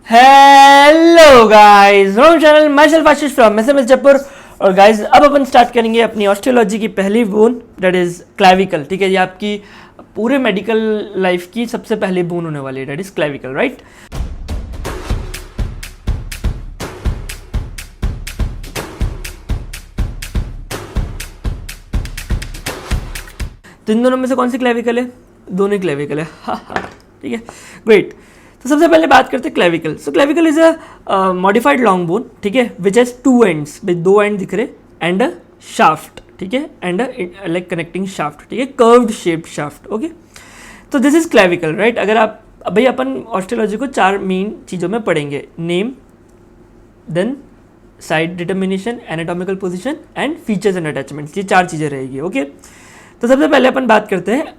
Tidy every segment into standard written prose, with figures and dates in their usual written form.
Hello guys, home channel my self Ashish from SMS Jaipur. और guys अब अपन start करेंगे अपनी ऑस्टियोलॉजी की पहली बोन, दैट इज क्लैविकल। ठीक है, ये आपकी पूरे मेडिकल लाइफ की सबसे पहली बोन होने वाली है, दैट इज क्लैविकल, राइट। तो इन दोनों में से कौन सी क्लैविकल है? दोनों क्लैविकल है। ठीक है, ग्रेट। तो सबसे पहले बात करते हैं clavicle. So clavicle is a modified long bone, ठीक है, विच हैज टू एंड्स, दो एंड दिख रहे, एंड अ शाफ्ट, ठीक है, एंड लाइक कनेक्टिंग शाफ्ट, ठीक है, कर्व्ड शेप्ड शाफ्ट। ओके, तो दिस इज क्लैविकल, राइट। अगर आप भाई अपन ऑस्टियोलॉजी को चार मेन चीज़ों में पढ़ेंगे, name, then side determination, anatomical position and features and attachments, ये चार चीज़ें रहेगी। ओके, तो सबसे पहले अपन बात करते हैं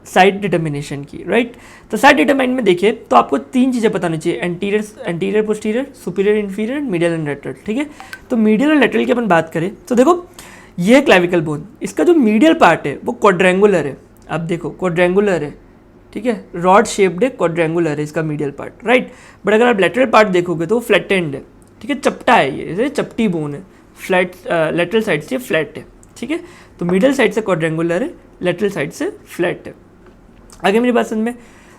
साइड डिटर्मिनेशन की, राइट। तो साइड डिटरमाइन में देखिए तो आपको तीन चीज़ें पता होनी चाहिए, anterior posterior, superior inferior, medial and lateral. ठीक है, तो मीडियल और लेटरल की अपन बात करें तो देखो ये है क्लैविकल बोन, इसका जो मीडियल पार्ट है वो क्वाड्रेंगुलर है। आप देखो क्वाड्रेंगुलर है, ठीक है, रॉड शेप्ड है, क्वाड्रेंगुलर है इसका मीडियल पार्ट, राइट। बट अगर आप लेटरल पार्ट देखोगे तो वो फ्लैट एंड है, ठीक है, चपटा है, ये चपटी बोन है, फ्लैट, लेटरल साइड से फ्लैट है, ठीक है। तो मीडियल साइड से क्वाड्रेंगुलर है, लेटरल साइड से फ्लैट है। आगे मेरी बात समझ में।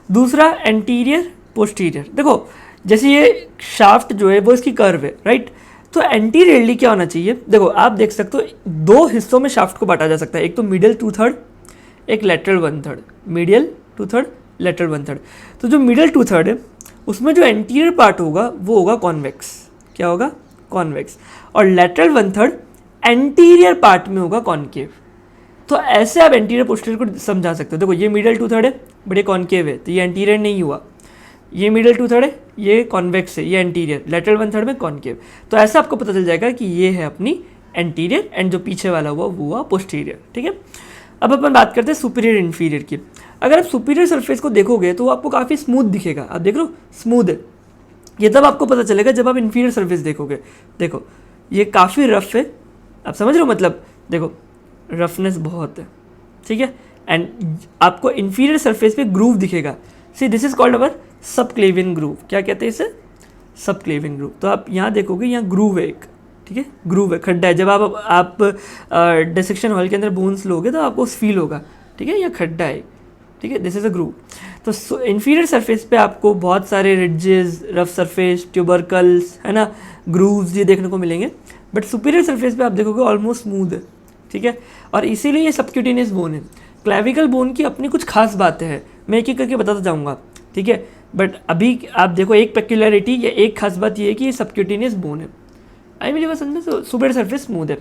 दूसरा एंटीरियर पोस्टीरियर, देखो जैसे ये शाफ्ट जो है वो इसकी कर्व है, राइट। तो एंटीरियरली क्या होना चाहिए, देखो आप देख सकते हो दो हिस्सों में शाफ्ट को बांटा जा सकता है, एक तो मीडियल 2/3, एक लेटरल 1/3, मीडियल 2/3, लेटरल 1/3। तो जो मीडियल 2/3 है उसमें जो एंटीरियर पार्ट होगा वो होगा कॉन्वेक्स, क्या होगा, कॉन्वेक्स, और लेटरल 1/3 एंटीरियर पार्ट में होगा कॉन्केव। तो ऐसे आप एंटीरियर पोस्टीरियर को समझा सकते हो। देखो ये मीडियल 2/3 है बट ये कॉन्केव है, तो ये एंटीरियर नहीं हुआ। ये मीडियल 2/3 है, ये कॉन्वेक्स है, ये एंटीरियर, लेटरल 1/3 में कॉन्केव। तो ऐसा आपको पता चल जाएगा कि ये है अपनी एंटीरियर, एंड जो पीछे वाला हुआ वो हुआ पोस्टीरियर। ठीक है, अब अपन बात करते हैं सुपीरियर इंफीरियर की। अगर आप सुपीरियर सरफेस को देखोगे तो वो आपको काफ़ी स्मूथ दिखेगा, आप देख लो स्मूथ है। ये तब आपको पता चलेगा जब आप इंफीरियर सरफेस देखोगे। देखो ये काफ़ी रफ है, आप समझ रहे हो, मतलब देखो रफनेस बहुत है, ठीक है, एंड आपको इंफीरियर सरफेस पे ग्रूव दिखेगा। See this is called our subclavian groove. क्या कहते हैं इसे? Subclavian groove. तो आप यहाँ देखोगे यहाँ ग्रूव है एक, ठीक है, ग्रूव है, खड्डा है। जब आप डिसेक्शन हॉल के अंदर बोन्स लोगे तो आपको फील होगा, ठीक है, यहाँ खड्डा है, ठीक है, दिस इज अ ग्रूव। तो इंफीरियर सरफेस पे आपको बहुत सारे रिडजेस, रफ सरफेस, ट्यूबरकल्स, है ना, ग्रूव्स ये देखने को मिलेंगे। बट सुपीरियर सरफेस पे आप देखोगे ऑलमोस्ट स्मूथ है, ठीक है, और इसीलिए ये सबक्यूटेनियस बोन है। क्लैविकल बोन की अपनी कुछ खास बातें हैं, मैं एक एक करके बताता जाऊँगा, ठीक है। बट अभी आप देखो एक पेक्यूलरिटी या एक खास बात ये है कि ये सबक्यूटेनियस बोन है। आई मेरी बात समझे? सुपीरियर सरफेस स्मूथ है।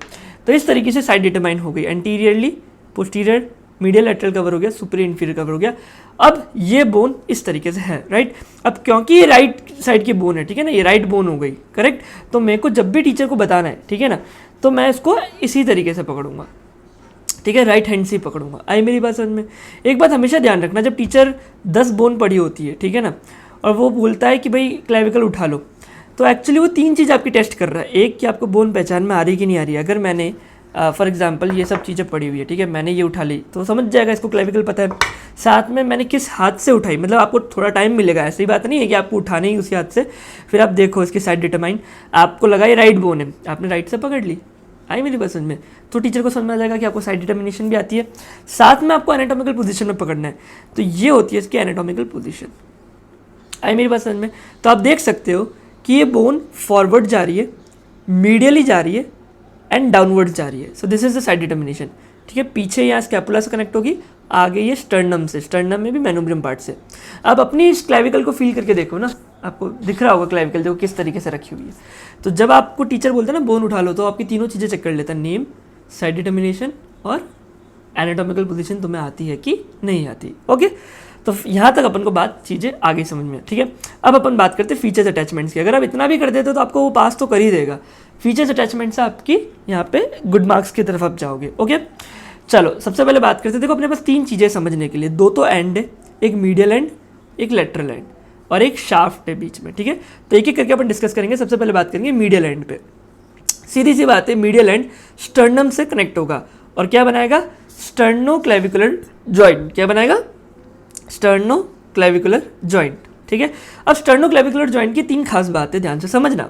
तो इस तरीके से साइड डिटरमाइन हो गई, anteriorly posterior, medial lateral cover हो गया, सुपीरियर इंफीरियर कवर हो गया। अब ये बोन इस तरीके से है, राइट। अब क्योंकि ये राइट साइड की बोन है, ठीक है ना, ये राइट बोन हो गई, करेक्ट। तो मेरे को जब भी टीचर को बताना है, ठीक है ना, तो मैं इसको इसी तरीके से पकड़ूंगा, ठीक है, राइट हैंड से ही पकड़ूंगा। आई मेरी बात समझ में? एक बात हमेशा ध्यान रखना, जब टीचर 10 बोन पढ़ी होती है, ठीक है ना, और वो बोलता है कि भाई क्लैविकल उठा लो, तो एक्चुअली वो तीन चीज़ आपकी टेस्ट कर रहा है। एक कि आपको बोन पहचान में आ रही कि नहीं आ रही है। अगर मैंने फॉर एग्जाम्पल ये सब चीज़ें पड़ी हुई है, ठीक है, मैंने ये उठा ली तो समझ जाएगा इसको क्लैविकल पता है। साथ में मैंने किस हाथ से उठाई, मतलब आपको थोड़ा टाइम मिलेगा, ऐसी बात नहीं है कि आपको उठाना ही उसी हाथ से। फिर आप देखो इसकी साइड डिटरमाइन, आपको लगा ये राइट बोन है, आपने राइट से पकड़ ली, आई मेरी बात समझ में, तो टीचर को समझ में आ जाएगा कि आपको साइड डिटर्मिनेशन भी आती है। साथ में आपको एनाटॉमिकल पोजीशन में पकड़ना है, तो ये होती है इसकी एनाटॉमिकल पोजीशन। आई मेरी बात समझ में? तो आप देख सकते हो कि ये बोन फॉरवर्ड जा रही है, मीडियली जा रही है, एंड डाउनवर्ड जा रही है। So this is the side determination, ठीक है। पीछे यहाँ स्कैपुला से कनेक्ट होगी, आगे ये स्टर्नम से, स्टर्नम में भी मैनुब्रियम पार्ट से। अब अपनी इस क्लैविकल को फील करके देखो ना, आपको दिख रहा होगा क्लैविकल देखो किस तरीके से रखी हुई है। तो जब आपको टीचर बोलते हैं ना बोन उठा लो, तो आपकी तीनों चीज़ें चेक कर लेता है, नेम, साइड डिटर्मिनेशन और एनाटॉमिकल पोजीशन तुम्हें आती है कि नहीं आती। ओके, तो यहाँ तक अपन को बात चीज़ें आगे समझ में, ठीक है। अब अपन बात करते हैं फीचर्स अटैचमेंट्स की। अगर आप इतना भी कर देते हो तो आपको वो पास तो कर ही देगा। फीचर्स अटैचमेंट से आपकी यहाँ पे गुड मार्क्स की तरफ आप जाओगे। ओके, चलो सबसे पहले बात करते हैं। देखो अपने पास तीन चीज़ें समझने के लिए, दो तो एंड है, एक मीडियल एंड, एक लेटरल एंड, और एक शाफ्ट है बीच में, ठीक है। तो एक एक करके अपन डिस्कस करेंगे। सबसे पहले बात करेंगे मीडियल एंड पे। सीधी सी बात है, मीडियल एंड स्टर्नम से कनेक्ट होगा और क्या बनाएगा? Sterno clavicular joint. क्या बनाएगा? स्टर्नो क्लैविकुलर जॉइंट, ठीक है। अब स्टर्नोक्लेविकुलर जॉइंट की 3 खास बातें ध्यान से समझना।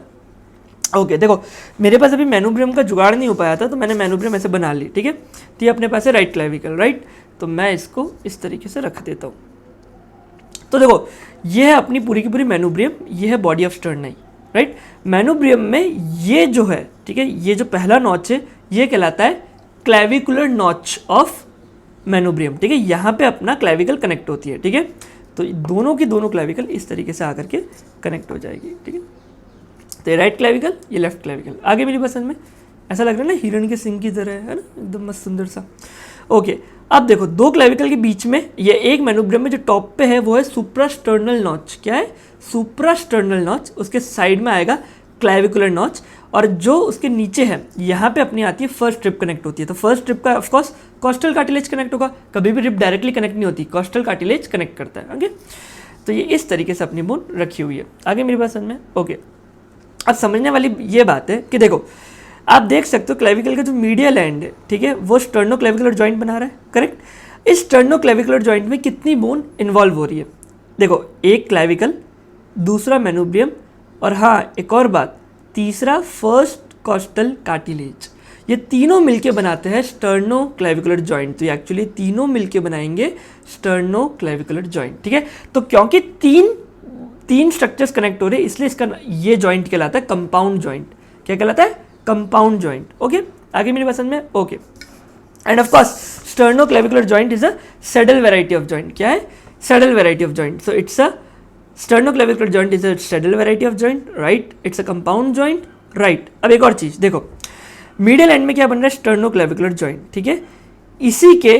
ओके देखो, मेरे पास अभी मैनोब्रियम का जुगाड़ नहीं हो पाया था, तो मैंने मैनोब्रियम ऐसे बना ली, ठीक है। तो ये अपने पास है राइट क्लेविकल, राइट। तो मैं इसको इस तरीके से रख देता हूँ। तो देखो, ये है अपनी पूरी की पूरी मैनोब्रियम, ये है बॉडी ऑफ स्टर्नाई, राइट। मैनोब्रियम में ये जो है, ठीक है, ये जो पहला नॉच है ये कहलाता है क्लेविकुलर नॉच ऑफ मैनोब्रियम, ठीक है। यहाँ पे अपना क्लेविकल कनेक्ट होती है, ठीक है। तो दोनों की दोनों क्लेविकल इस तरीके से आकर के कनेक्ट हो जाएगी, ठीक है। तो ये राइट क्लेविकल, ये लेफ्ट क्लेविकल। आगे मेरी पसंद में ऐसा लग रहा है ना हिरण के सिंग की तरह, है ना, एकदम मस्त सुंदर सा। ओके, अब देखो, 2 क्लेविकल के बीच में ये एक मैनोब्रियम में जो टॉप पे है वो है सुप्रास्टर्नल नॉच। क्या है? Suprasternal notch. उसके साइड में आएगा क्लेविकुलर नॉच, और जो उसके नीचे है यहाँ पे अपनी आती है फर्स्ट रिब कनेक्ट होती है। तो फर्स्ट रिब का ऑफकोर्स कॉस्टल कार्टिलेज कनेक्ट होगा, कभी भी रिब डायरेक्टली कनेक्ट नहीं होती, कॉस्टल कार्टिलेज कनेक्ट करता है। ओके, तो ये इस तरीके से अपनी बोन रखी हुई है। आगे मेरी बात समझ में? ओके, अब समझने वाली ये बात है कि देखो, आप देख सकते हो क्लेविकल का जो मीडियल एंड है, ठीक है, वो स्टर्नोक्लेविकुलर जॉइंट बना रहा है, करेक्ट। इस स्टर्नोक्लेविकुलर जॉइंट में कितनी बोन इन्वॉल्व हो रही है? देखो, एक क्लेविकल, दूसरा मैनोब्रियम, और हाँ एक और बात, तीसरा फर्स्ट कॉस्टल कार्टिलेज। ये तीनों मिलके बनाते हैं स्टर्नोक्लेविकुलर जॉइंट। तो ये एक्चुअली तीनों मिलके बनाएंगे स्टर्नोक्लेविकुलर जॉइंट, ठीक है। तो क्योंकि तीन स्ट्रक्चर्स कनेक्ट हो रहे हैं, इसलिए इसका ये जॉइंट कहलाता है कंपाउंड जॉइंट। क्या कहलाता है? Compound joint. ओके, आगे मेरी पसंद में? Okay, end of course sternoclavicular joint is a saddle variety of joint. क्या है? Saddle variety of joint. So it's a sternoclavicular joint is a saddle variety of joint, right. It's a compound joint, right. अब एक और चीज देखो, medial and में क्या बन रहा है? स्टर्नोक्लेविकुलर जॉइंट, ठीक है। इसी के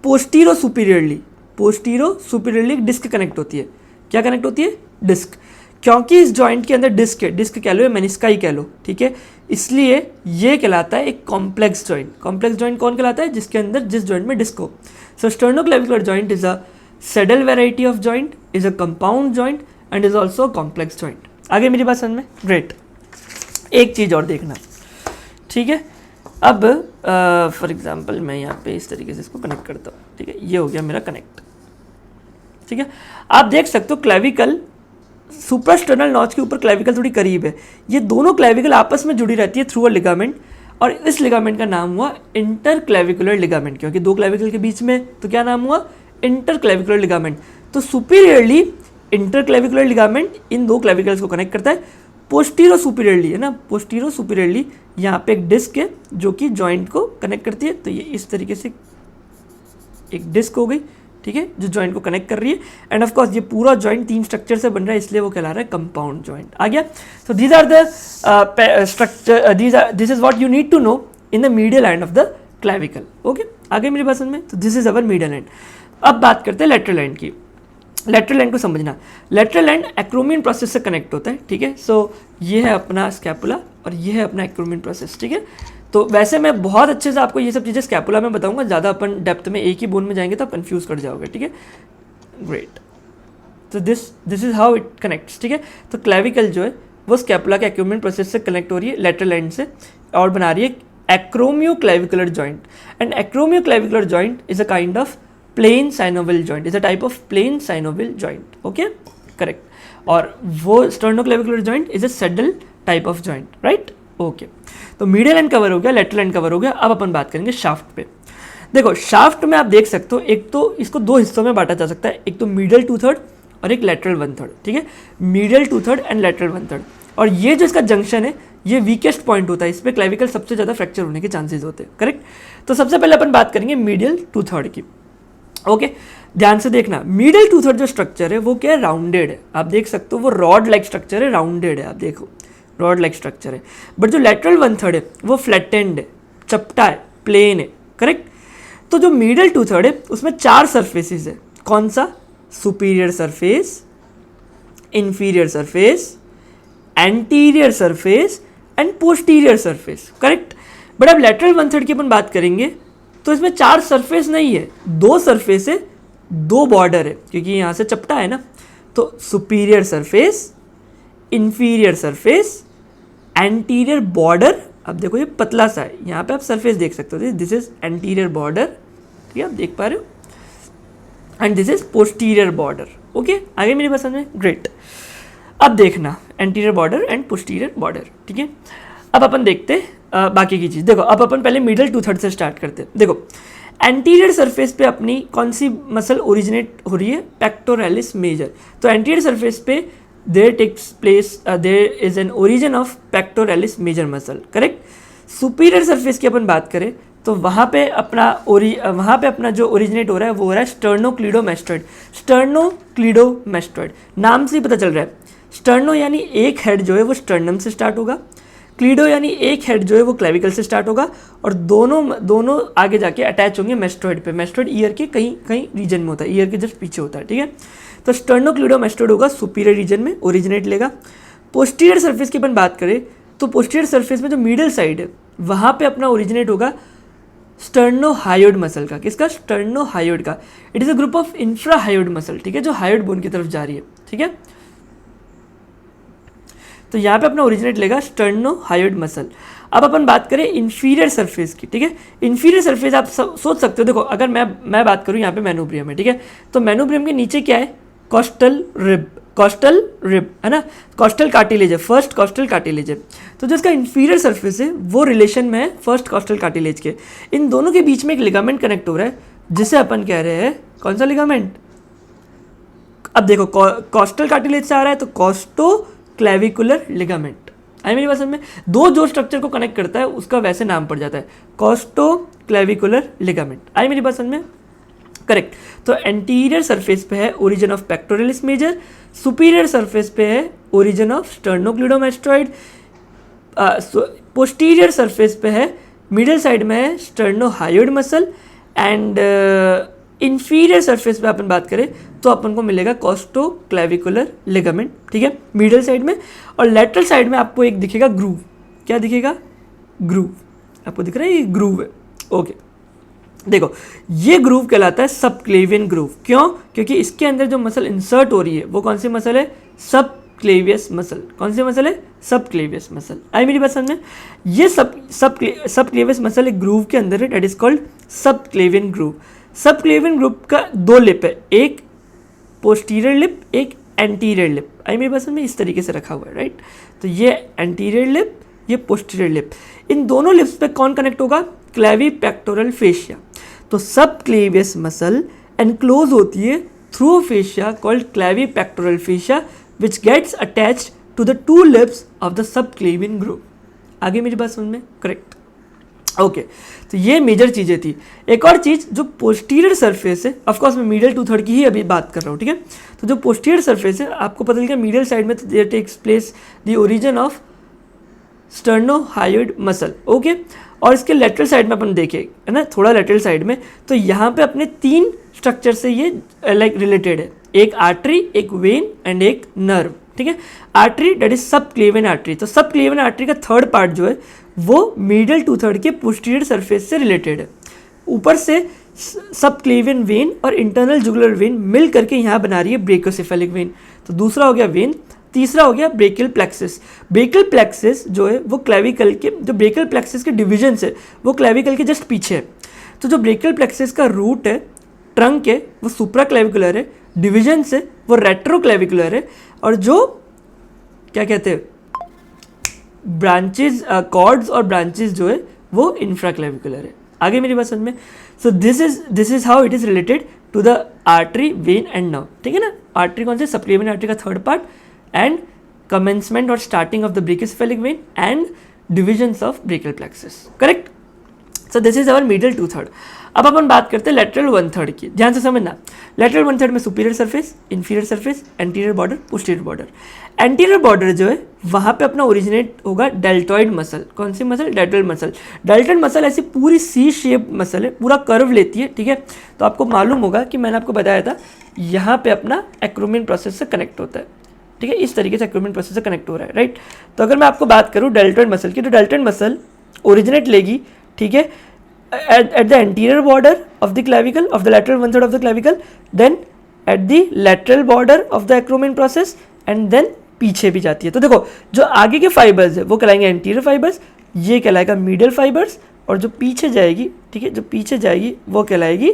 पोस्टीरो सुपीरियरली डिस्क कनेक्ट होती है। क्या कनेक्ट होती है? डिस्क। क्योंकि इस जॉइंट के अंदर डिस्क है, डिस्क कह लो या मेनिस्काई कह लो, ठीक है, इसलिए ये कहलाता है एक कॉम्प्लेक्स जॉइंट। कॉम्प्लेक्स जॉइंट कौन कहलाता है? जिसके अंदर जिस जॉइंट में डिस्क हो। So sternoclavicular joint is a saddle variety of joint, is a compound joint and is also complex joint. आगे मेरी बात समझ में? ग्रेट। एक चीज और देखना, ठीक है। अब फॉर एग्जाम्पल मैं यहाँ पे इस तरीके से इसको कनेक्ट करता हूँ, ठीक है, ये हो गया मेरा कनेक्ट, ठीक है। आप देख सकते हो क्लेविकल सुप्रास्टर्नल नॉच के ऊपर क्लेविकल थोड़ी करीब है। ये दोनों क्लेविकल आपस में जुड़ी रहती है थ्रू अ लिगामेंट, और इस लिगामेंट का नाम हुआ इंटरक्लेविकुलर लिगामेंट। क्योंकि 2 क्लेविकल के बीच में, तो क्या नाम हुआ? इंटरक्लेविकुलर लिगामेंट। तो सुपीरियरली इंटरक्लेविकुलर लिगामेंट इन 2 क्लेविकल्स को कनेक्ट करता है। पोस्टीरो सुपीरियरली, है ना, पोस्टीरो सुपीरियरली यहाँ पे एक डिस्क है जो कि जॉइंट को कनेक्ट करती है। तो ये इस तरीके से एक डिस्क हो गई, ठीक है, जो जॉइंट को कनेक्ट कर रही है। एंड ऑफ कोर्स ये पूरा जॉइंट 3 स्ट्रक्चर से बन रहा है, इसलिए वो कहला रहा है कंपाउंड जॉइंट। आ गया? So these are the structure, this is what you need to know in the medial end of the clavicle. Okay, आगे मेरी बात समझ में? तो this is our medial end. अब बात करते हैं लेटरल एंड की। लेटरल एंड को समझना, लेटरल एंड एक्रोमियन प्रोसेस से कनेक्ट होता है, ठीक है। सो ये है अपना स्कैपुला और ये है अपना एक्रोमियन प्रोसेस, ठीक है। तो वैसे मैं बहुत अच्छे से आपको ये सब चीज़ें स्कैपुला में बताऊंगा, ज़्यादा अपन डेप्थ में एक ही बोन में जाएंगे तो आप कन्फ्यूज कर जाओगे, ठीक है। ग्रेट। तो this is how it connects, ठीक है। तो क्लेविकल जो है वो स्कैपुला के एक्रोमियन प्रोसेस से कनेक्ट हो रही है लेटरल एंड से, और बना रही है acromioclavicular joint. And acromioclavicular joint is a kind of plane synovial joint, is a type of plane synovial joint. Okay, correct. और वो sternoclavicular joint is a saddle type of joint, right. Okay, तो medial end cover हो गया, lateral and cover हो गया। अब अपन बात करेंगे शाफ्ट पे। देखो, शाफ्ट में आप देख सकते हो, एक तो इसको 2 हिस्सों में बांटा जा सकता है, एक तो मीडियल 2/3 और एक लेटरल 1/3, ठीक है। Medial 2/3 and lateral 1/3। और ये जो इसका जंक्शन है, ये वीकेस्ट पॉइंट होता है, इस पर क्लेविकल सबसे ज़्यादा फ्रैक्चर होने के चांसेस होते हैं, करेक्ट। तो सबसे पहले अपन बात करेंगे मीडियल 2/3 की। ओके, ध्यान से देखना, मीडियल 2/3 जो स्ट्रक्चर है वो क्या है? राउंडेड है। आप देख सकते हो वो रॉड लाइक स्ट्रक्चर है, राउंडेड है, आप देखो रॉड लाइक स्ट्रक्चर है। बट जो लेटरल 1/3 है वो फ्लैटेंड है, चपटा है, प्लेन है, करेक्ट। तो जो मीडियल 2/3 है उसमें 4 सरफेसेस है। कौन सा? Superior surface, inferior surface, anterior surface and posterior surface, correct. But अब लेटरल 1/3 की अपन बात करेंगे तो इसमें 4 सरफेस नहीं है, 2 सरफेस है, 2 बॉर्डर है, क्योंकि यहाँ से चपटा है ना। तो superior surface, inferior surface, anterior border. अब देखो ये पतला सा है, यहाँ पे आप सरफेस देख सकते हो, दिस इज एंटीरियर बॉर्डर, ठीक है, आप देख पा रहे हो। And this is posterior border, okay, आगे मेरी बात समझ में? ग्रेट। अब देखना anterior border and posterior border, ठीक है। अब अपन देखते बाकी की चीज़। देखो अब अपन पहले मिडल 2/3 से स्टार्ट करते हैं। देखो एंटीरियर सरफेस पे अपनी कौन सी मसल ओरिजिनेट हो रही है? Pectoralis major. तो एंटीरियर सरफेस पे there takes place there is an origin of pectoralis major muscle, correct. Superior surface की अपन बात करें तो वहाँ पे अपना जो ओरिजिनेट हो रहा है वो हो रहा है स्टर्नोक्लीडोमेस्टोइड। स्टर्नोक्लीडोमेस्टोइड नाम से ही पता चल रहा है, स्टर्नो यानी एक हेड जो है वो स्टर्नम से स्टार्ट होगा, क्लीडो यानी एक हेड जो है वो क्लेविकल से स्टार्ट होगा, और दोनों आगे जाके अटैच होंगे मेस्टोइड पे। मेस्टोइड ईयर के कहीं रीजन में होता है, ईयर के जस्ट पीछे होता है, ठीक है। तो स्टर्नोक्लीडोमेस्टोइड होगा, सुपीरियर रीजन में ओरिजिनेट लेगा। पोस्टीरियर सरफेस की अपन बात करें तो पोस्टीरियर सरफेस में जो मिडल साइड है वहाँ पे अपना ओरिजिनेट होगा स्टर्नोहायोइड मसल का। किसका? स्टर्नोहायोइड का। It is a group of infrahyoid muscle, ठीक है, जो हायोइड बोन की तरफ जा रही है, ठीक है। तो यहाँ पे अपना ओरिजिनेट लेगा स्टर्नोहायोइड मसल। अब अपन बात करें इंफीरियर सरफेस की, ठीक है। इंफीरियर सरफेस आप सोच सकते हो, देखो अगर मैं बात करूँ यहाँ पे मेनोब्रियम है, ठीक है, तो मेनोब्रियम के नीचे क्या है? कॉस्टल रिब है ना, कॉस्टल कार्टिलेज है, फर्स्ट कॉस्टल कार्टिलेज है। तो जो इसका इंफीरियर सरफेस है वो रिलेशन में है फर्स्ट कॉस्टल कार्टिलेज के। इन दोनों के बीच में एक लिगामेंट कनेक्ट हो रहा है जिसे अपन कह रहे हैं, कौन सा लिगामेंट? अब देखो कॉस्टल कार्टिलेज से आ रहा है तो कॉस्टो क्लेविकुलर लिगामेंट। आई मेरी बात समझ में? दो जो स्ट्रक्चर को कनेक्ट करता है उसका वैसे नाम पड़ जाता है, कॉस्टो क्लेविकुलर लिगामेंट। आई मेरी बात समझ में? करेक्ट। तो एंटीरियर सरफेस पे है origin of pectoralis major, superior surface पे है origin of sternocleidomastoid, posterior surface पे है, मिडिल साइड में है sternohyoid muscle, and inferior surface पे अपन बात करें तो अपन को मिलेगा कॉस्टो क्लेविकुलर लिगामेंट, ठीक है, मिडिल साइड में। और लेटरल साइड में आपको एक दिखेगा ग्रूव। क्या दिखेगा? ग्रूव। आपको दिख रहा है ये ग्रूव है, ओके। देखो ये ग्रूव कहलाता है सबक्लेवियन ग्रूव। क्यों? क्योंकि इसके अंदर जो मसल इंसर्ट हो रही है वो कौन सी मसल है? Subclavius muscle. कौन सी मसल है? Subclavius muscle. आई मेरी बात समझ में? ये सबक्लेवियस मसल एक ग्रूव के अंदर है, that is called subclavian groove. Subclavian groove का दो लिप है, एक पोस्टीरियर लिप, एक एंटीरियर लिप। आई मेरी बात समझ में? इस तरीके से रखा हुआ है, राइट। तो ये एंटीरियर लिप, ये पोस्टीरियर लिप। इन दोनों लिप्स पे कौन कनेक्ट होगा? Clavipectoral fascia. तो सबक्लेवियस मसल एनक्लोज होती है through a fascia called clavipectoral fascia which gets attached to the two lips of the subclavian groove. आगे मेरी बात समझ में? Correct, okay. तो ये मेजर चीज़ें थी। एक और चीज़ जो पोस्टीरियर सरफेस है, ऑफकोर्स मैं मीडियल 2/3 की ही अभी बात कर रहा हूँ, ठीक है। तो जो पोस्टीरियर सरफेस है आपको पता चल मीडियल साइड में there takes place the origin of sternohyoid muscle, okay. और इसके लेटरल साइड में अपन देखें, है ना, थोड़ा लेटरल साइड में, तो यहाँ पे अपने 3 स्ट्रक्चर से ये लाइक रिलेटेड है, एक आर्टरी, एक वेन एंड एक नर्व, ठीक है। Artery that is subclavian artery. तो सबक्लेवियन आर्टरी का थर्ड पार्ट जो है वो मीडियल 2/3 के पोस्टीरियर सरफेस से रिलेटेड है। ऊपर से सबक्लेवियन वेन और इंटरनल जुगुलर वेन मिल करके यहाँ बना रही है ब्रेकोसेफेलिक वेन। तो दूसरा हो गया वेन, तीसरा हो गया ब्रेकियल प्लेक्सिस। ब्रेकियल प्लेक्सिस जो है वो क्लेविकल के, जो ब्रेकियल प्लेक्सिस के डिविजन है वो क्लेविकल के जस्ट पीछे है। तो जो ब्रेकियल प्लेक्सिस का रूट है, ट्रंक है, वो सुप्रा क्लेविकुलर है, डिविजन है वो रेट्रो क्लेविकुलर है, और जो क्या कहते हैं ब्रांचेज, कॉर्ड्स और ब्रांचेज जो है वो इंफ्राक्लेविकुलर है। आगे मेरी बात समझ में? So this is how it is related to the artery, vein and nerve, ठीक है ना। आर्टरी कौन से? सबक्लेवियन आर्टरी का थर्ड पार्ट, एंड commencement और starting of the brachycephalic vein and divisions of brachial plexus, correct? So this is our medial 2/3. अब अपन बात करते हैं lateral 1/3 की। ध्यान से समझना, lateral 1/3 में superior surface, inferior surface, anterior border, posterior border. Anterior border जो है वहाँ पे अपना ओरिजिनेट होगा डेल्टॉइड मसल। कौन सी muscle? Deltoid muscle. Deltoid muscle ऐसी पूरी सी शेप मसल है, पूरा कर्व लेती है, ठीक है। तो आपको मालूम होगा कि मैंने आपको बताया था यहाँ पे अपना एक्रोमियन प्रोसेस से कनेक्ट होता है, ठीक है। इस तरीके से एक्रोमियन प्रोसेस से कनेक्ट हो रहा है, राइट। तो अगर मैं आपको बात करूँ डेल्टॉइड मसल की, तो डेल्टॉइड मसल ओरिजिनेट लेगी, ठीक है, at the anterior border of the clavicle, of the lateral 1/3 of the clavicle, then at the lateral border of the acromion process, and then पीछे भी जाती है। तो देखो जो आगे के फाइबर्स है वो कहलाएंगे एंटीरियर फाइबर्स, ये कहलाएगा मीडियल फाइबर्स, और जो पीछे जाएगी, ठीक है, जो पीछे जाएगी वो कहलाएगी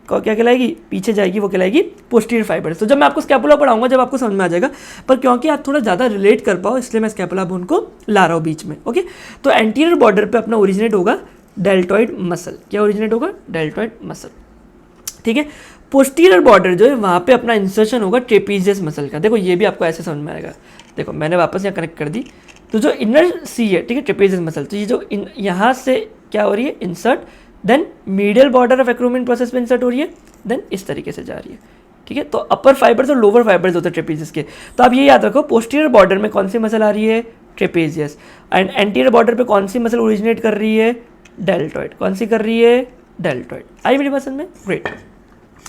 क्या कहलाएगी, पीछे जाएगी, वो कहलाएगी पोस्टीरियर फाइबर। तो जब मैं आपको स्कैपुला पढ़ाऊंगा जब आपको समझ में आ जाएगा, पर क्योंकि आप थोड़ा ज़्यादा रिलेट कर पाओ इसलिए मैं स्कैपुला बोन को ला रहा हूँ बीच में। ओके, तो एंटीरियर बॉर्डर पे अपना ओरिजिनेट होगा डेल्टॉइड मसल। क्या ओरिजिनेट होगा, डेल्टॉइड मसल, ठीक है। पोस्टीरियर बॉर्डर जो है वहाँ पे अपना इंसर्शन होगा ट्रेपीजियस मसल का। देखो ये भी आपको ऐसे समझ में आएगा, देखो मैंने वापस यहाँ कनेक्ट कर दी, तो जो इनर सी है, ठीक है, ट्रेपीजियस मसल, तो ये जो यहाँ से क्या हो रही है, insert, then medial border of acromion process में इंसर्ट हो रही है, देन इस तरीके से जा रही है, ठीक है। तो अपर फाइबर्स और लोअर फाइबर्स होते हैं ट्रेपीजियस के। तो आप ये याद रखो, पोस्टीरियर बॉर्डर में कौन सी मसल आ रही है, ट्रेपीजियस, एंड एंटीरियर बॉर्डर पे कौन सी मसल ओरिजिनेट कर रही है, डेल्टॉइड। कौन सी कर रही है, डेल्टॉइड। आई मेरी पसंद में, ग्रेट।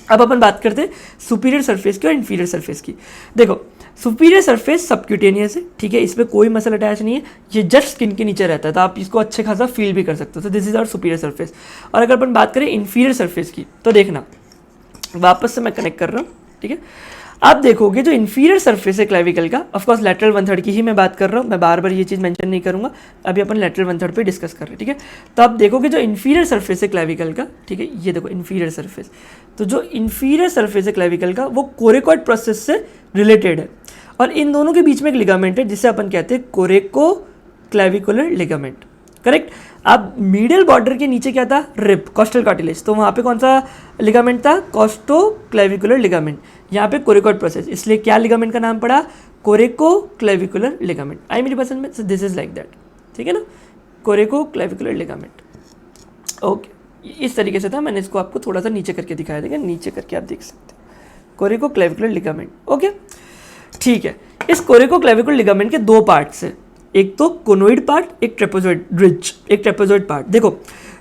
अब अपन बात करते हैं सुपीरियर सरफेस की और इंफीरियर सरफेस की। देखो सुपीरियर सरफेस सबक्यूटेनियस है, ठीक है, इसमें कोई मसल अटैच नहीं है, ये जस्ट स्किन के नीचे रहता है, तो आप इसको अच्छे खासा फील भी कर सकते हो। तो this is our superior surface. और अगर अपन बात करें इंफीरियर सरफेस की, तो देखना वापस से मैं कनेक्ट कर रहा हूँ, ठीक है। आप देखोगे जो इंफीरियर सरफेस है क्लेविकल का, ऑफकोर्स लैटरल 1/3 की ही मैं बात कर रहा हूँ, मैं बार बार ये चीज़ मेंशन नहीं करूँगा, अभी अपन लैटरल 1/3 पे डिस्कस कर रहे हैं, ठीक है। तो आप देखोगे जो इंफीरियर सरफेस है क्लेविकल का, ठीक है, ये देखो इंफीरियर सरफेस, तो जो इंफीरियर सरफेस है क्लेविकल का वो कोरेकॉइड प्रोसेस से रिलेटेड है, और इन दोनों के बीच में एक लिगामेंट है जिसे अपन कहते हैं कोरेको क्लेविकुलर लिगामेंट, करेक्ट। अब मीडियल बॉर्डर के नीचे क्या था, रिब, कॉस्टल कार्टिलेज, तो वहाँ पे कौन सा लिगामेंट था, कॉस्टो क्लेविकुलर लिगामेंट। यहाँ पे कोरेकॉइड प्रोसेस, इसलिए क्या लिगामेंट का नाम पड़ा, कोरेको क्लेविकुलर लिगामेंट। आई मेरी पसंद में, दिस इज लाइक दैट, ठीक है ना, कोरेको क्लेविकुलर लिगामेंट। ओके, इस तरीके से था, मैंने इसको आपको थोड़ा सा नीचे करके दिखाया, देखिए नीचे करके आप देख सकते हैं, कोरेको क्लेविकुलर लिगामेंट। ओके, ठीक है। इस कोरेको क्लेविकुलर लिगामेंट के दो पार्ट्स हैं, एक तो कोनोइड पार्ट, एक ट्रेपेजॉइड रिज, एक ट्रेपेजॉइड पार्ट। देखो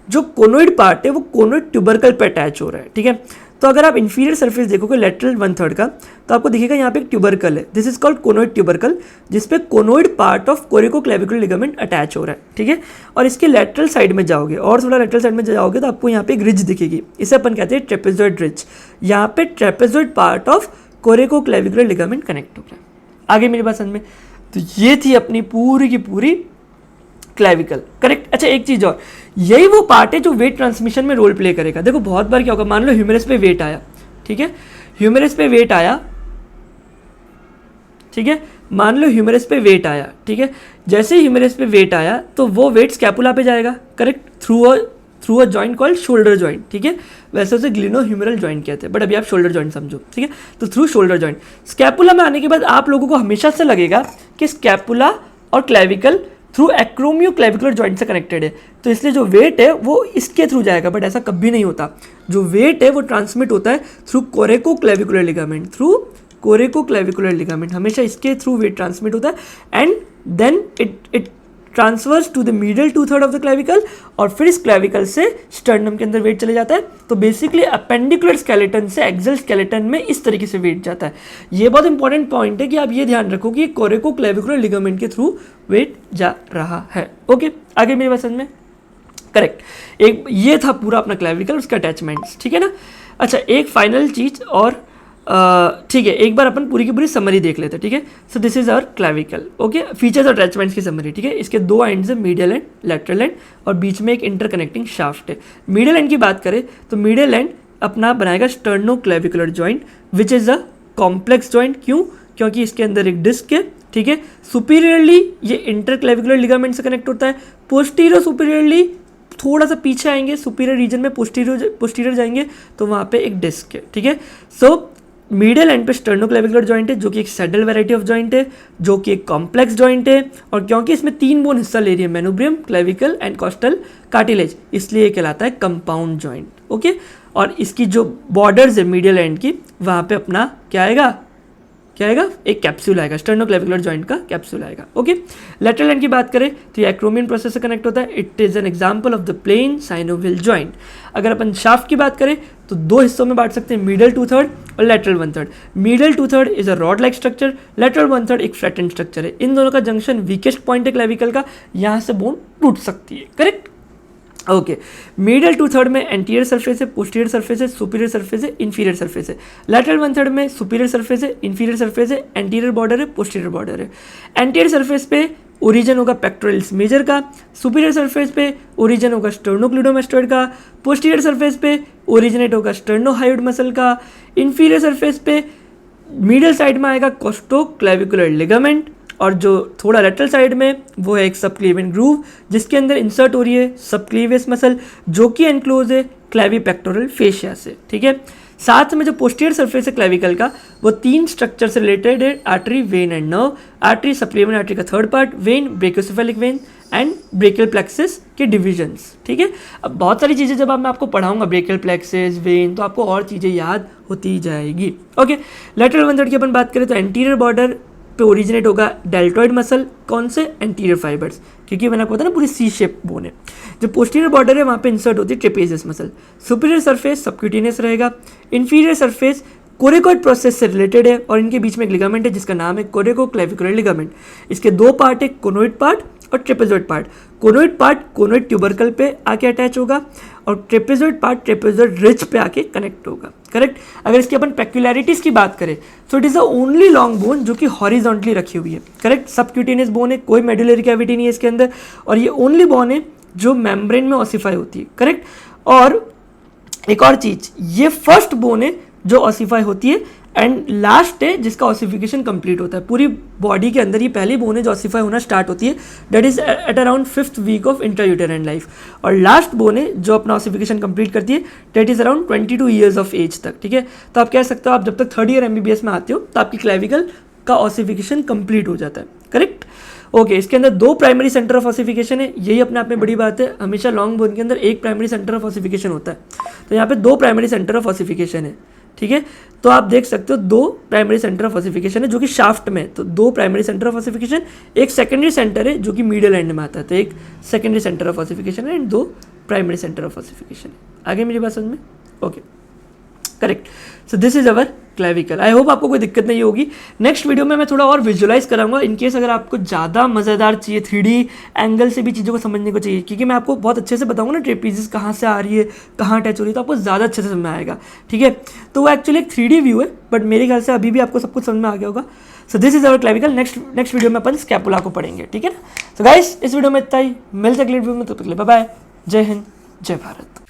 जो कोनोइड पार्ट है वो कोनोइड ट्यूबरकल पे अटैच हो रहा है, ठीक है। तो अगर आप इंफीरियर सरफेस देखोगे लैटरल 1/3 का, तो आपको दिखेगा यहाँ पे एक ट्यूबरकल है, this is called conoid tubercle, जिसपे conoid part of coracoclavicular ligament attach हो रहा है, ठीक है। और इसके लैटरल साइड में जाओगे और थोड़ा लैटरल साइड में जाओगे तो आपको यहाँ पे एक रिज दिखेगी, इसे अपन कहते हैं ट्रेपेजॉइड रिज। यहाँ पे trapezoid part of coracoclavicular ligament connect हो रहा है। आगे मेरी बात समझ में, तो ये थी अपनी पूरी की पूरी क्लेविकल, करेक्ट। अच्छा एक चीज और, यही वो पार्ट है जो वेट ट्रांसमिशन में रोल प्ले करेगा। देखो बहुत बार क्या होगा, मान लो ह्यूमेरस पे वेट आया, ठीक है, ह्यूमेरस पे वेट आया, ठीक है, मान लो ह्यूमेरस पे वेट आया, ठीक है, जैसे ह्यूमेरस पे वेट आया तो वो वेट स्कैपुला पे जाएगा, correct, through a joint called shoulder joint, ठीक है, वैसे उसे ग्लिनो ह्यूमेरल जॉइंट कहते हैं, बट अभी आप शोल्डर जॉइंट समझो, ठीक है। तो थ्रू शोल्डर जॉइंट स्कैपुला में आने के बाद आप लोगों को हमेशा से लगेगा कि स्कैपुला और क्लेविकल थ्रू एक्रोमियो क्लेविकुलर जॉइंट से कनेक्टेड है, तो इसलिए जो वेट है वो इसके थ्रू जाएगा, बट ऐसा कभी नहीं होता। जो वेट है वो ट्रांसमिट होता है through coracoclavicular ligament, through coracoclavicular ligament, हमेशा इसके थ्रू वेट ट्रांसमिट होता है, and then it transfers to the medial 2/3 of the clavicle, और फिर इस क्लेविकल से स्टर्नम के अंदर वेट चले जाता है। तो बेसिकली अपेंडिकुलर स्केलेटन से एक्सल स्केलेटन में इस तरीके से वेट जाता है। ये बहुत इंपॉर्टेंट पॉइंट है कि आप ये ध्यान रखो कि कोरेको क्लेविकुलर लिगामेंट के थ्रू वेट जा रहा है। ओके, आगे मेरी पसंद में, करेक्ट। एक ये था पूरा अपना क्लेविकल, उसका अटैचमेंट्स, ठीक है ना। अच्छा एक फाइनल चीज और, ठीक है, एक बार अपन पूरी की पूरी समरी देख लेते हैं, ठीक है। So this is our clavicle, okay, features और अटैचमेंट्स की समरी, ठीक है। इसके दो एंड्स है, मीडियल एंड, लैटरल एंड, और बीच में एक इंटरकनेक्टिंग शाफ्ट है। मीडियल एंड की बात करें तो मीडियल एंड अपना बनाएगा sterno clavicular joint, which is a complex joint. क्यों? क्योंकि इसके अंदर एक डिस्क है, ठीक है। सुपीरियरली ये इंटरक्लेविकुलर लिगामेंट से कनेक्ट होता है, पोस्टीरियर सुपीरियरली थोड़ा सा पीछे आएंगे, सुपीरियर रीजन में पोस्टीरियर जाएंगे तो वहाँ पे एक डिस्क है, ठीक है। सो मीडियल एंड पे स्टर्नोक्लेविकुलर जॉइंट है, जो कि एक सैडल वैरायटी ऑफ जॉइंट है, जो कि एक कॉम्प्लेक्स जॉइंट है, और क्योंकि इसमें 3 बोन हिस्सा ले रही है, मेनोब्रियम, क्लेविकल एंड कॉस्टल कार्टिलेज, इसलिए ये कहलाता है कंपाउंड जॉइंट, ओके। और इसकी जो बॉर्डर्स है मीडियल एंड की, वहाँ पे अपना क्या आएगा, एक कैप्सूल आएगा, स्टर्नोक्लेविकुलर जॉइंट का कैप्सूल आएगा, ओके। लैटरल एंड की बात करें तो ये एक्रोमियन प्रोसेस से कनेक्ट होता है, it is an example of the plane synovial joint. अगर अपन शाफ्ट की बात करें तो 2 हिस्सों में बांट सकते हैं, मीडियल 2/3 और lateral 1/3। Medial 2/3 is a rod like structure, lateral 1/3 एक फ्लैटेंड स्ट्रक्चर है। इन दोनों का जंक्शन वीकेस्ट पॉइंट है क्लेविकल का, यहाँ से बोन टूट सकती है, करेक्ट। ओके, मीडियल 2/3 में एंटीरियर सरफेस है, पोस्टीरियर सरफेस है, सुपीरियर सरफेस है, इंफीरियर सरफेस है। लैटरल 1/3 में सुपीरियर सरफेस है, इंफीरियर सरफेस है, एंटीरियर बॉर्डर है, पोस्टीरियर बॉर्डर है। एंटीरियर सरफेस पे ओरिजिन होगा पेक्टोरल्स मेजर का, सुपीरियर सरफेस पे ओरिजिन होगा स्टर्नोक्लिडोमास्टोइड का, पोस्टीरियर सरफेस पे ओरिजिनेट होगा स्टर्नोहायोइड मसल का, इंफीरियर सरफेस पे मीडियल साइड में आएगा कोस्टोक्लेविकुलर लिगामेंट, और जो थोड़ा लेटरल साइड में वो है एक सबक्लेवियन ग्रूव जिसके अंदर इंसर्ट हो रही है सबक्लेवियस मसल जो कि एनक्लोज है क्लेविपेक्टोरल फेशिया से, ठीक है। साथ में जो पोस्टीरियर सरफेस है क्लेविकल का वो 3 स्ट्रक्चर से रिलेटेड है, artery, vein and nerve. Artery subclavian artery का 3rd part, when brachiocephalic when and brachial plexus के डिविजन्स, ठीक है। अब बहुत सारी चीज़ें जब मैं आपको पढ़ाऊंगा ब्रेकियल प्लेक्सिस, वेन, तो आपको और चीज़ें याद होती जाएगी। ओके, लेटरल 1/3 की अपन बात करें तो एंटीरियर बॉर्डर पे ओरिजिनेट होगा डेल्टॉइड मसल, कौन से, एंटीरियर फाइबर्स, क्योंकि मैंने आपको बताया ना पूरी सी शेप बोन है। जो पोस्टीरियर बॉर्डर है वहाँ पे इंसर्ट होती है trapezius muscle. Superior surface subcutaneous रहेगा। इंफीरियर सरफेस कोरेकोइड प्रोसेस से रिलेटेड है और इनके बीच में एक लिगामेंट है जिसका नाम है कोरेकोक्लेविकुलर लिगामेंट। इसके 2 पार्ट है, कोनोइड पार्ट और trapezoid part. Conoid part conoid tubercle पे आके अटैच होगा और ट्रेपेजॉइड पार्ट ट्रेपेजॉइड रिज पे आके कनेक्ट होगा, करेक्ट। अगर इसकी अपन पेक्युलैरिटीज की बात करें so it is the only long bone जो कि हॉरिजॉन्टली रखी हुई है, करेक्ट। सबक्यूटेनियस बोन है, कोई मेडुलरी कैविटी नहीं है इसके अंदर, और ये ओनली बोन है जो मेम्ब्रेन में ऑसिफाई होती है, करेक्ट। और एक और चीज, ये फर्स्ट बोन है जो ऑसिफाई होती है एंड लास्ट है जिसका ऑसिफिकेशन कंप्लीट होता है। पूरी बॉडी के अंदर ये पहली बोन है जो ऑसिफाई होना स्टार्ट होती है, that is at around 5th week of intrauterine life. और लास्ट बोन है जो अपना ऑसिफिकेशन कंप्लीट करती है, that is around 22 years of age तक, ठीक है। तो आप कह सकते हो आप जब तक 3rd ईयर MBBS में आते हो तो आपकी क्लेविकल का ऑसिफिकेशन कंप्लीट हो जाता है, करेक्ट। ओके, इसके अंदर 2 प्राइमरी सेंटर ऑफ ऑसिफिकेशन है, यही अपने आप में बड़ी बात है। हमेशा लॉन्ग बोन के अंदर एक प्राइमरी सेंटर ऑफ ऑसिफिकेशन होता है, तो यहाँ पे 2 प्राइमरी सेंटर ऑफ ऑसिफिकेशन है, ठीक है। तो आप देख सकते हो 2 प्राइमरी सेंटर ऑफ ऑसिफिकेशन है जो कि शाफ्ट में, तो 2 प्राइमरी सेंटर ऑफ ऑसिफिकेशन, एक सेकेंडरी सेंटर है जो कि मीडियल एंड में आता है, तो एक सेकेंडरी सेंटर ऑफ ऑसिफिकेशन है and 2 primary centre of ossification है। आगे मेरी बात समझ में? Okay, correct. So this is our clavicle. I hope आपको कोई दिक्कत नहीं होगी। नेक्स्ट वीडियो में मैं थोड़ा और विजुअलाइज कराऊंगा, इन केस अगर आपको ज़्यादा मज़ेदार चाहिए, 3D एंगल से भी चीज़ों को समझने को चाहिए, क्योंकि मैं आपको बहुत अच्छे से बताऊंगा ना ट्रेपीजेस कहाँ से आ रही है, कहाँ अटैच हो रही है, तो आपको ज़्यादा अच्छे से समझ में आएगा, ठीक है। तो वो एक्चुअली एक 3D व्यू है, बट मेरे ख्याल से अभी भी आपको सब कुछ समझ में आ गया होगा। सो this is our clavicle. Next video में अपन स्कैपुला को पढ़ेंगे, ठीक है ना। तो गाइस इस वीडियो में इतना ही, मिलते अगले वीडियो में, तो बाय बाय, जय हिंद, जय भारत।